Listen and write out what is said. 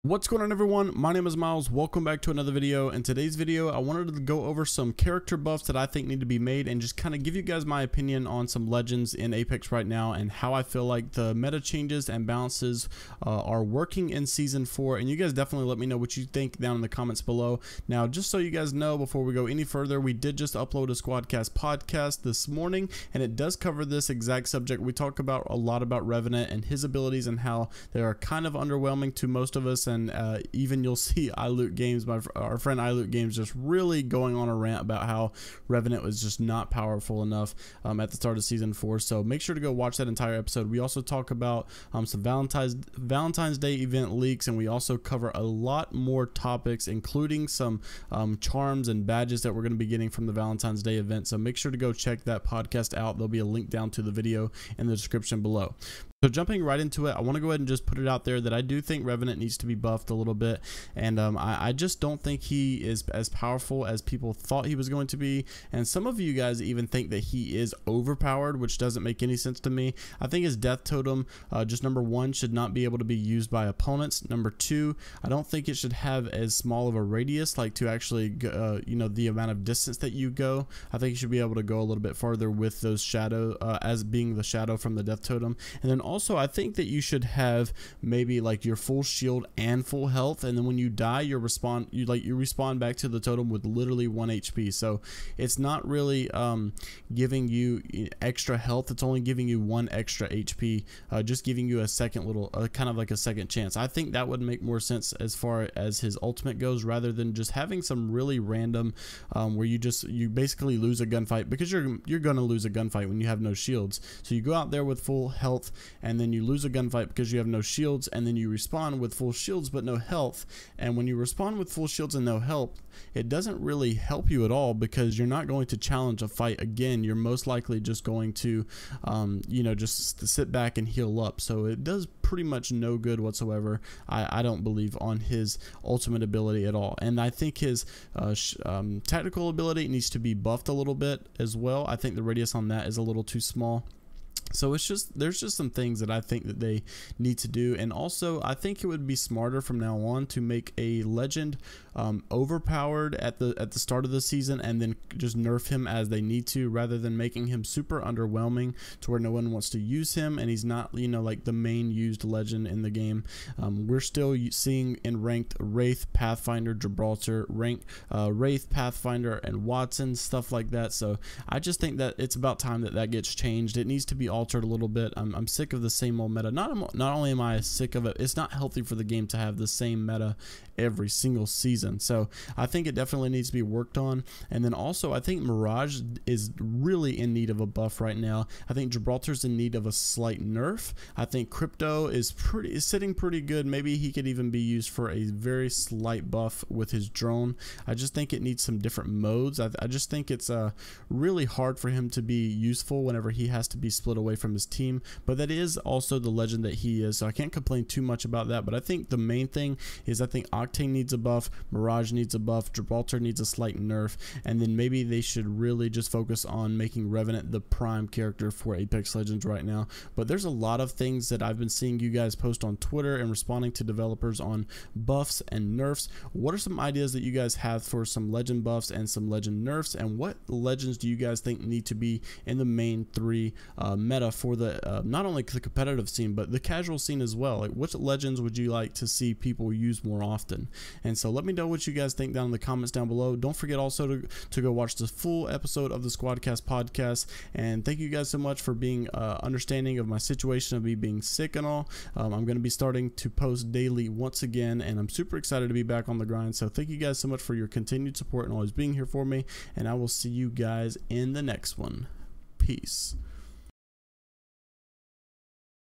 What's going on, everyone? My name is Miles. Welcome back to another video. In today's video, I wanted to go over some character buffs that I think need to be made and just kind of give you guys my opinion on some legends in Apex right now and how I feel like the meta changes and balances are working in Season 4. And you guys definitely let me know what you think down in the comments below. Now, just so you guys know, before we go any further, we did just upload a SquadCast podcast this morning, and it does cover this exact subject. We talk about a lot about Revenant and his abilities and how they are kind of underwhelming to most of us. And even you'll see iLoot Games, our friend iLoot Games, just really going on a rant about how Revenant was just not powerful enough at the start of Season 4. So make sure to go watch that entire episode. We also talk about some Valentine's Day event leaks, and we also cover a lot more topics, including some charms and badges that we're going to be getting from the Valentine's Day event. So make sure to go check that podcast out. There'll be a link down to the video in the description below. So jumping right into it, I want to go ahead and just put it out there that I do think Revenant needs to be buffed a little bit, and I just don't think he is as powerful as people thought he was going to be, and some of you guys even think that he is overpowered, which doesn't make any sense to me. I think his death totem, just number one, should not be able to be used by opponents. Number two, I don't think it should have as small of a radius, like to actually, you know, the amount of distance that you go. I think you should be able to go a little bit farther with those shadow, as being the shadow from the death totem. And then also, I think that you should have maybe like your full shield and full health, and then when you die, you respawn back to the totem with literally 1 HP. So it's not really giving you extra health. It's only giving you 1 extra HP, just giving you a second little, kind of like a second chance. I think that would make more sense as far as his ultimate goes, rather than just having some really random where you basically lose a gunfight, because you're gonna lose a gunfight when you have no shields. So you go out there with full health, and then you lose a gunfight because you have no shields, and then you respawn with full shields but no health. And when you respawn with full shields and no health, it doesn't really help you at all, because you're not going to challenge a fight again. You're most likely just going to you know, just sit back and heal up. So it does pretty much no good whatsoever, I don't believe, on his ultimate ability at all. And I think his tactical ability needs to be buffed a little bit as well. I think the radius on that is a little too small. So there's just some things that I think that they need to do. And also, I think it would be smarter from now on to make a legend overpowered at the start of the season, and then just nerf him as they need to, rather than making him super underwhelming to where no one wants to use him and he's not, you know, like the main used legend in the game. We're still seeing in ranked wraith, pathfinder, Gibraltar, ranked wraith, pathfinder, and wattson, stuff like that. So I just think that it's about time that that gets changed. It needs to be altered a little bit. I'm sick of the same old meta. Not only am I sick of it, it's not healthy for the game to have the same meta every single season. So I think it definitely needs to be worked on. And then also, I think Mirage is really in need of a buff right now. I think Gibraltar's in need of a slight nerf. I think Crypto is sitting pretty good. Maybe he could even be used for a very slight buff with his drone. I just think it needs some different modes. I just think it's really hard for him to be useful whenever he has to be split away from his team, but that is also the legend that he is, so I can't complain too much about that. But I think the main thing is, I think Octane needs a buff, Mirage needs a buff, Gibraltar needs a slight nerf, and then maybe they should really just focus on making Revenant the prime character for Apex Legends right now. But there's a lot of things that I've been seeing you guys post on Twitter and responding to developers on buffs and nerfs. What are some ideas that you guys have for some legend buffs and some legend nerfs, and what legends do you guys think need to be in the main 3 meta for the not only the competitive scene but the casual scene as well? Like, which legends would you like to see people use more often? And so let me know what you guys think down in the comments down below. Don't forget also to go watch the full episode of the SquadCast podcast, and thank you guys so much for being understanding of my situation of me being sick and all. I'm going to be starting to post daily once again, and I'm super excited to be back on the grind. So thank you guys so much for your continued support and always being here for me, and I will see you guys in the next one. Peace.